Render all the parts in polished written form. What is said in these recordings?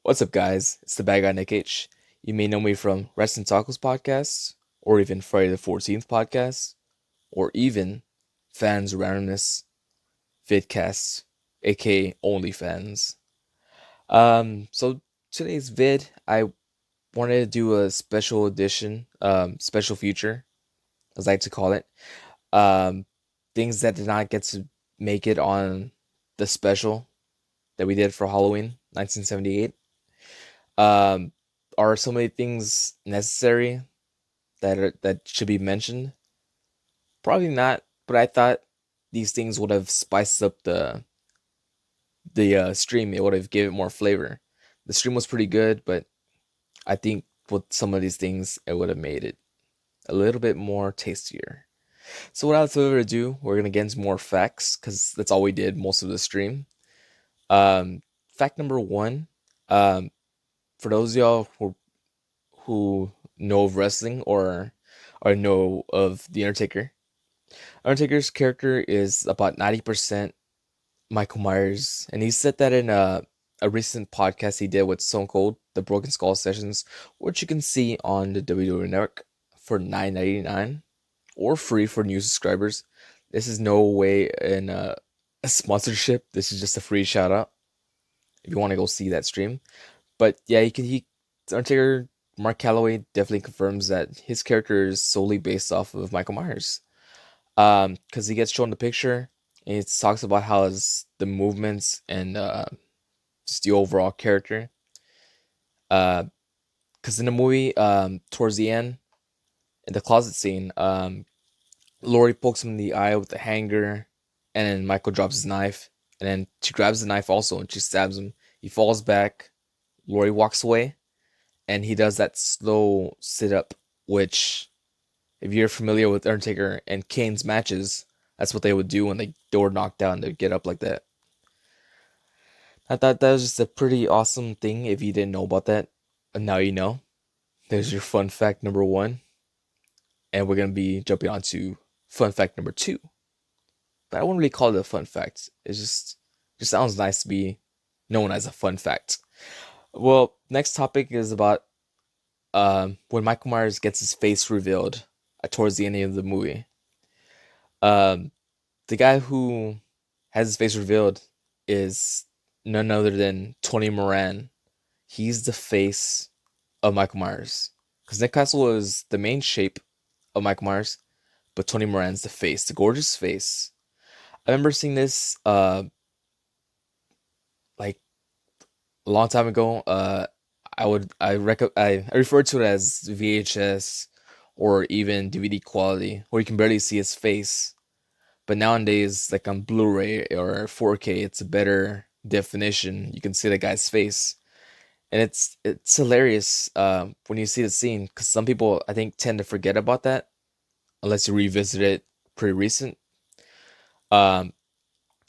What's up, guys? It's the bad guy Nick H. You may know me from Rest and Tacos podcast, or even Friday the 14th podcast, or even Fans Randomness vidcasts, aka OnlyFans. So today's vid, I wanted to do a special edition, special feature, as I like to call it. Um, Things that did not get to make it on the special that we did for Halloween 1978. Um, are so many things necessary that should be mentioned? Probably not, but I thought these things would have spiced up the stream. It would have given it more flavor. The stream was pretty good, but I think with some of these things, it would have made it a little bit more tastier. So without further ado, we're gonna get into more facts because that's all we did most of the stream. Um, Fact number one. Um, for those of y'all who know of wrestling or know of the Undertaker. Undertaker's character is about 90% Michael Myers, and he said that in a recent podcast he did with Stone Cold, the Broken Skull Sessions, which you can see on the WWE Network for $9.99 or free for new subscribers. This is no way in a sponsorship. This is just a free shout out if you want to go see that stream. But yeah, he Undertaker Mark Calloway definitely confirms that his character is solely based off of Michael Myers. Because he gets shown the picture and it talks about how the movements and just the overall character. Because in the movie, towards the end, in the closet scene, Lori pokes him in the eye with the hanger, and then Michael drops his knife, and then she grabs the knife also and she stabs him. He falls back. Lori walks away, and he does that slow sit up, which, if you're familiar with Undertaker and Kane's matches, that's what they would do when they were knocked down. They'd get up like that. I thought that was just a pretty awesome thing. If you didn't know about that, and now you know. There's your fun fact number one, and we're gonna be jumping on to fun fact number two. But I wouldn't really call it a fun fact. It's just sounds nice to be known as a fun fact. Well, next topic is about when Michael Myers gets his face revealed towards the end of the movie. Um, the guy who has his face revealed is none other than Tony Moran. He's the face of Michael Myers. Because Nick Castle is the main shape of Michael Myers, but Tony Moran's the face, the gorgeous face. I remember seeing this like a long time ago. I refer to it as VHS or even DVD quality, where you can barely see his face. But nowadays, like on Blu-ray or 4K, it's a better definition. You can see the guy's face, and it's hilarious when you see the scene, because some people I think tend to forget about that unless you revisit it pretty recent. Um,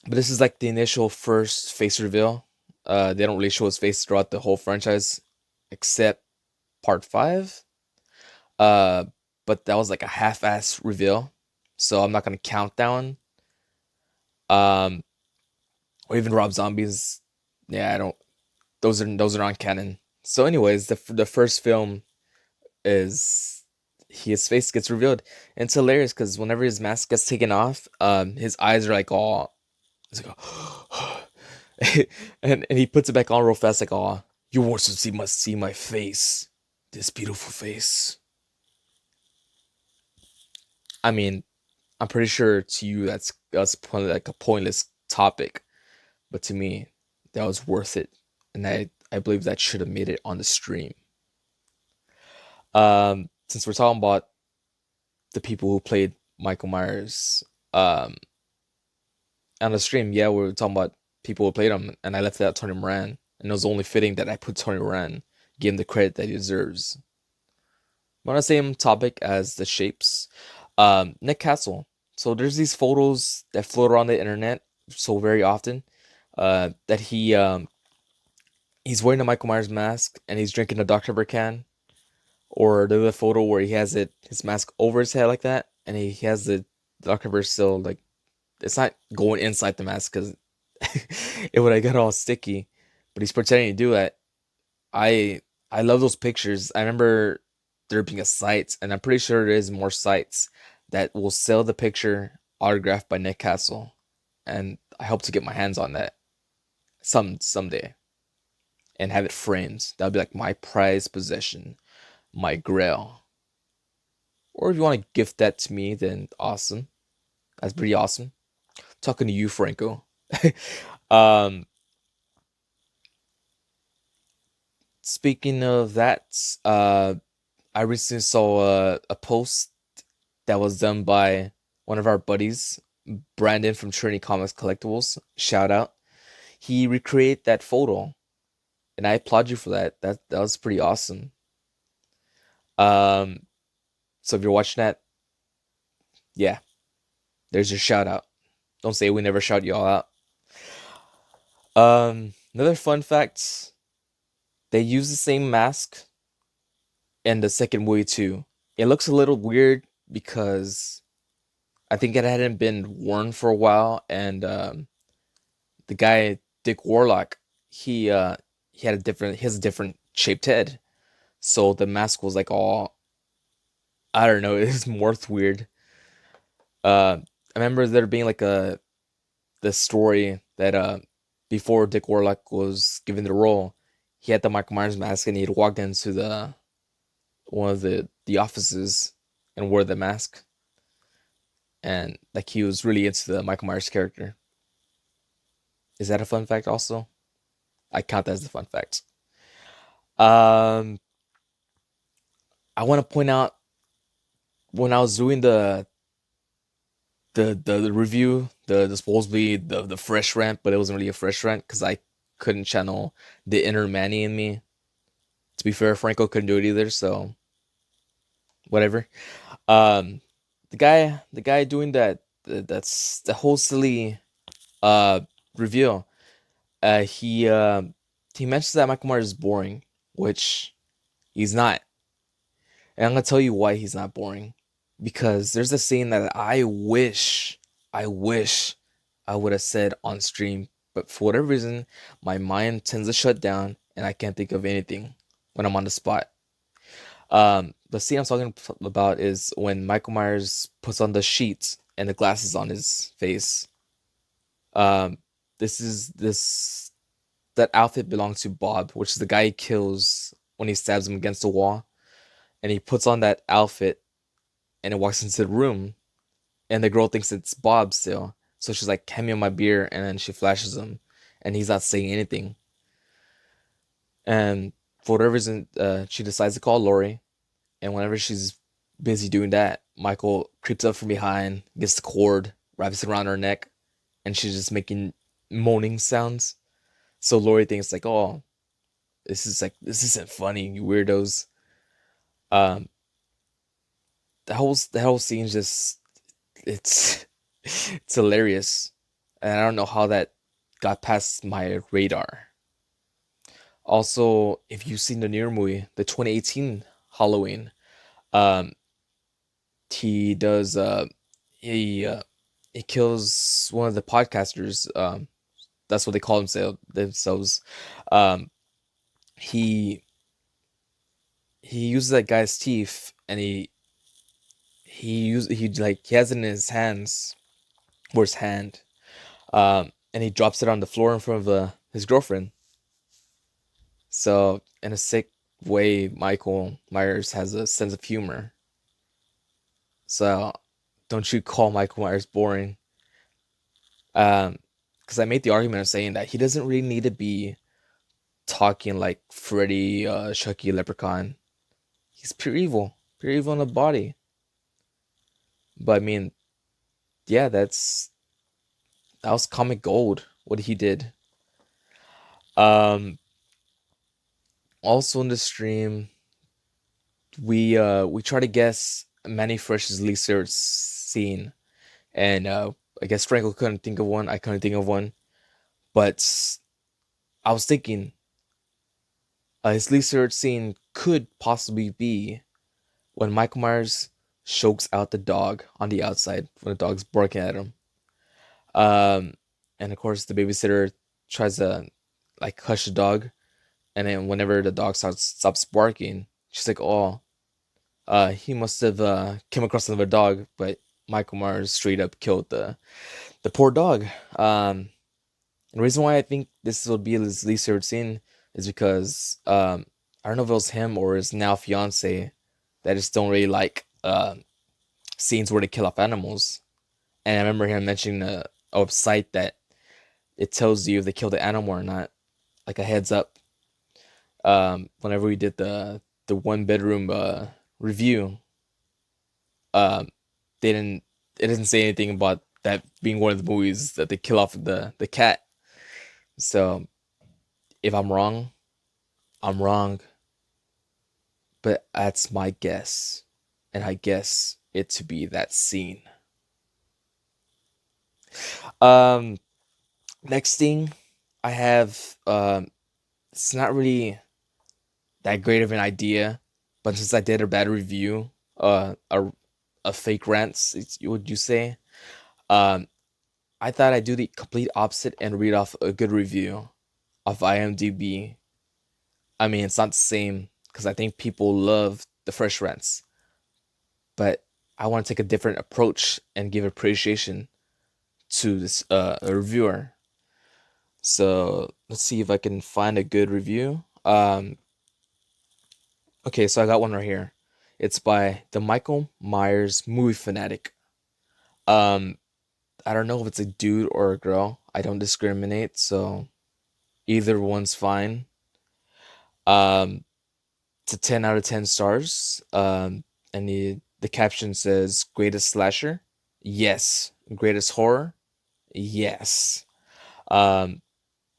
but this is like the initial first face reveal. They don't really show his face throughout the whole franchise, except part five. Uh, but that was like a half-ass reveal, so I'm not gonna count that one. Um, or even Rob Zombie's. Yeah, I don't. Those are non canon. So, anyways, the first film is his face gets revealed, and it's hilarious because whenever his mask gets taken off, his eyes are like all, it's like, and he puts it back on real fast, like, oh, you want to see must see my face, this beautiful face. I mean, I'm pretty sure to you that's probably like a pointless topic, but to me, that was worth it, and I believe that should have made it on the stream. Since we're talking about the people who played Michael Myers, um, on the stream, yeah, we were talking about people who played him, and I left out Tony Moran, and it was only fitting that I put Tony Moran, give him the credit that he deserves. On the same topic as the shapes, Nick Castle. So there's these photos that float around the internet so very often, that he's wearing a Michael Myers mask and he's drinking a Dr. Pepper can, or the other photo where he has his mask over his head like that, and he has the Dr. Pepper still like it's not going inside the mask because it would have got all sticky, but he's pretending to do that. I I love those pictures. I remember there being a site, and I'm pretty sure there is more sites that will sell the picture autographed by Nick Castle, and I hope to get my hands on that someday and have it framed. That'll be like my prized possession, my grail. Or if you want to gift that to me, then awesome. That's pretty awesome. Talking to you, Franco. um, Speaking of that, I recently saw a post that was done by one of our buddies, Brandon from Trinity Comics Collectibles. Shout out. He recreated that photo, and I applaud you for that. That was pretty awesome. Um, so if you're watching that, yeah, there's your shout out. Don't say we never shout y'all out. Another fun fact: they use the same mask in the second movie too. It looks a little weird because I think it hadn't been worn for a while, and the guy Dick Warlock, he had a different he has a different shaped head, so the mask was like all, I don't know, it was more weird. I remember there being like a the story that before Dick Warlock was given the role, he had the Michael Myers mask and he'd walked into the one of the offices and wore the mask, and like he was really into the Michael Myers character. Is that a fun fact also? I count that as a fun fact. Um, I want to point out when I was doing the review, the supposedly the fresh rant, but it wasn't really a fresh rant because I couldn't channel the inner Manny in me. To be fair, Franco couldn't do it either, so whatever. Um, the guy doing that's the whole silly uh review. He mentions that Michael Myers is boring, which he's not. And I'm gonna tell you why he's not boring. Because there's a scene that I wish I would have said on stream, but for whatever reason, my mind tends to shut down and I can't think of anything when I'm on the spot. The scene I'm talking about is when Michael Myers puts on the sheets and the glasses on his face. Um, this that outfit belongs to Bob, which is the guy he kills when he stabs him against the wall, and he puts on that outfit and it walks into the room, and the girl thinks it's Bob still. So she's like, "Hand me my beer," and then she flashes him, and he's not saying anything. And for whatever reason, she decides to call Lori, and whenever she's busy doing that, Michael creeps up from behind, gets the cord, wraps it around her neck, and she's just making moaning sounds. So Lori thinks like, "Oh, this isn't funny, you weirdos." Um, the whole scene just it's it's hilarious, and I don't know how that got past my radar. Also, if you've seen the newer movie, the 2018 Halloween, um, he does he uh, he kills one of the podcasters. That's what they call themselves. Um, he he uses that guy's teeth, and he has it in his hands, or his hand, and he drops it on the floor in front of his girlfriend. So, in a sick way, Michael Myers has a sense of humor. So, don't you call Michael Myers boring? Um, because I made the argument of saying that he doesn't really need to be talking like Freddy, Chucky, Leprechaun. He's pure evil in the body. But I mean, yeah, that was comic gold. What he did. Um, Also in the stream, we try to guess Manny Fresh's least favorite scene, and I guess Franco couldn't think of one. I couldn't think of one, but I was thinking his least favorite scene could possibly be when Michael Myers chokes out the dog on the outside when the dog's barking at him. Um, and of course the babysitter tries to like hush the dog, And then whenever the dog stops barking, she's like, "Oh, he must have came across another dog." But Michael Myers straight up killed the poor dog. The reason why I think this will be his least favorite scene is because I don't know if it was him or his now fiance that just don't really like scenes where they kill off animals. And I remember him mentioning a website that it tells you if they kill the animal or not, like a heads up. Whenever we did the one bedroom review, um, they didn't it didn't say anything about that being one of the movies that they kill off the cat. So if I'm wrong, I'm wrong, but that's my guess, and I guess it to be that scene. Um, Next thing I have, it's not really that great of an idea, but since I did a bad review, a fake rant, would you say? Um, I thought I'd do the complete opposite and read off a good review of IMDb. I mean, it's not the same because I think people love the fresh rants, but I want to take a different approach and give appreciation to this a reviewer. So let's see if I can find a good review. Okay, so I got one right here. It's by the Michael Myers Movie Fanatic. Um, I don't know if it's a dude or a girl. I don't discriminate, so either one's fine. Um, it's a 10 out of 10 stars. And the caption says greatest slasher? Yes. Greatest horror? Yes. Um,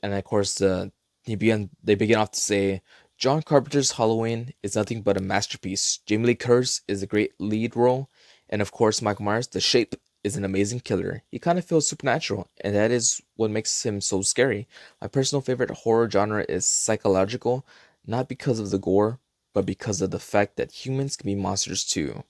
and of course they begin off to say John Carpenter's Halloween is nothing but a masterpiece. Jamie Lee Curtis is a great lead role, and of course Michael Myers, the Shape, is an amazing killer. He kind of feels supernatural, and that is what makes him so scary. My personal favorite horror genre is psychological, not because of the gore, but because of the fact that humans can be monsters too.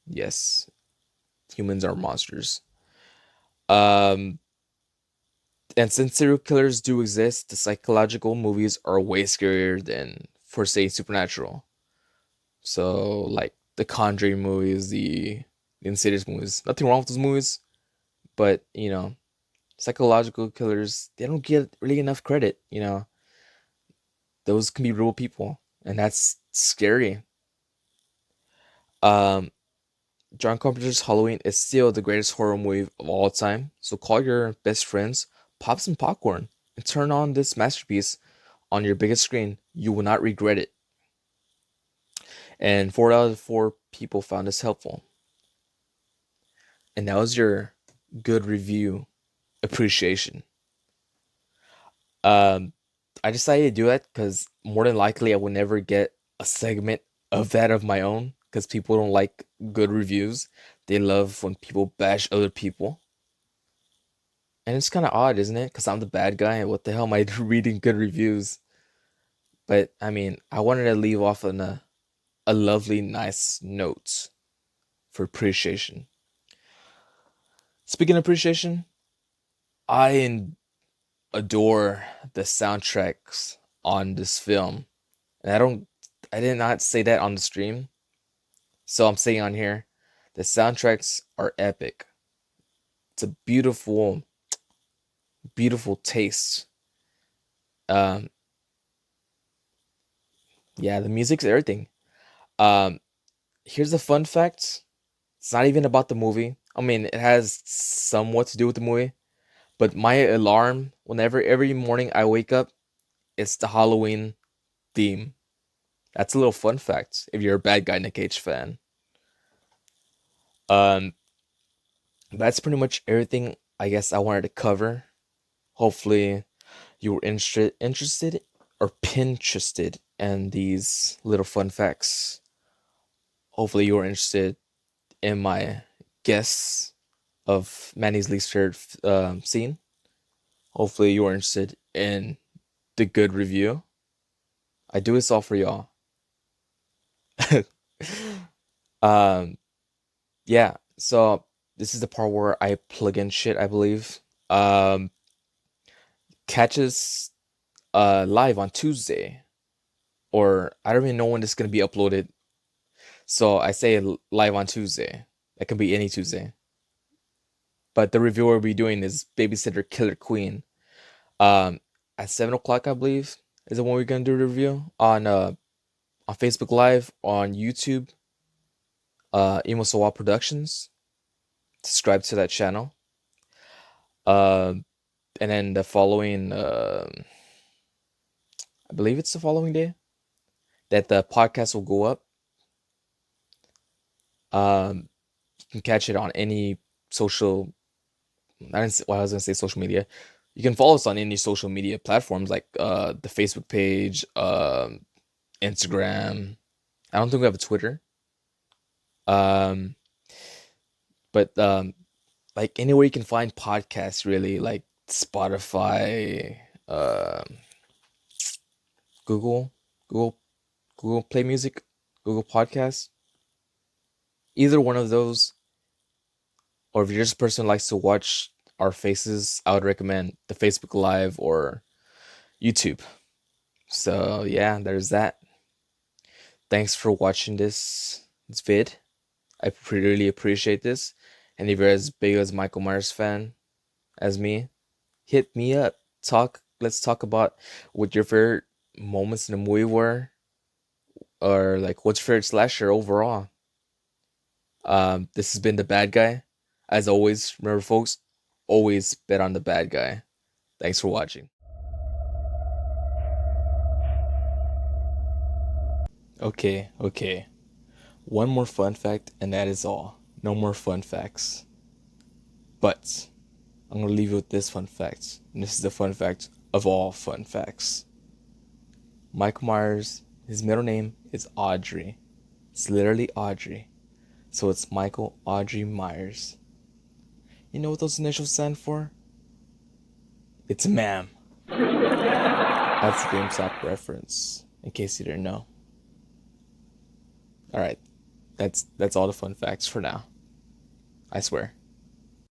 Yes, humans are monsters. Um, and since serial killers do exist, the psychological movies are way scarier than, for say, supernatural. So, like the Conjuring movies, the Insidious movies. Nothing wrong with those movies, but psychological killers, they don't get really enough credit. Those can be real people, and that's scary. Um, John Carpenter's Halloween is still the greatest horror movie of all time. So call your best friends, pop some popcorn, and turn on this masterpiece on your biggest screen. You will not regret it. And 4 out of 4 people found this helpful. And that was your good review appreciation. Um, I decided to do that because more than likely I will never get a segment of that of my own because people don't like good reviews. They love when people bash other people. And it's kind of odd, isn't it? Because I'm the bad guy. What the hell am I reading good reviews? But I mean, I wanted to leave off on a lovely, nice note for appreciation. Speaking of appreciation, I adore the soundtracks on this film. And I did not say that on the stream. So I'm saying on here, the soundtracks are epic. It's a beautiful, beautiful taste. Um, yeah, the music's everything. Um, Here's a fun fact. It's not even about the movie. I mean, it has somewhat to do with the movie, but my alarm, whenever every morning I wake up, it's the Halloween theme. That's a little fun fact if you're a bad guy Nick Cage fan. Um, that's pretty much everything I guess I wanted to cover. Hopefully, you were interested or Pinterested in these little fun facts. Hopefully, you were interested in my guess of Manny's least favorite scene. Hopefully, you are interested in the good review. I do this all for y'all. um, yeah. So this is the part where I plug in shit. I believe. Um, Catches live on Tuesday. or I don't even know when this is gonna be uploaded. So I say live on Tuesday. That can be any Tuesday. But the review we'll be doing is Babysitter Killer Queen. Um, at 7 o'clock, I believe, is the one we're gonna do the review on Facebook Live, on YouTube, Emo Sawa Productions. Subscribe to that channel. And then the following, I believe it's the following day that the podcast will go up. You can catch it on any social. I was gonna say social media. You can follow us on any social media platforms like the Facebook page, Instagram. I don't think we have a Twitter. Um, but like anywhere you can find podcasts, really, like Spotify, Google, Google, Google Play Music, Google Podcasts. Either one of those, or if you're just a person who likes to watch our faces, I would recommend the Facebook Live or YouTube. So yeah, there's that. Thanks for watching this vid. I really appreciate this. And if you're as big as Michael Myers fan as me, hit me up. Let's talk about what your favorite moments in the movie were, or like what's your favorite slasher overall. This has been the bad guy. As always, remember folks, always bet on the bad guy. Thanks for watching. Okay. One more fun fact, and that is all. No more fun facts. But I'm gonna leave you with this fun fact. And this is the fun fact of all fun facts. Michael Myers, his middle name is Audrey. It's literally Audrey. So it's Michael Audrey Myers. You know what those initials stand for? It's ma'am. That's a GameStop reference, in case you didn't know. Alright, that's all the fun facts for now. I swear.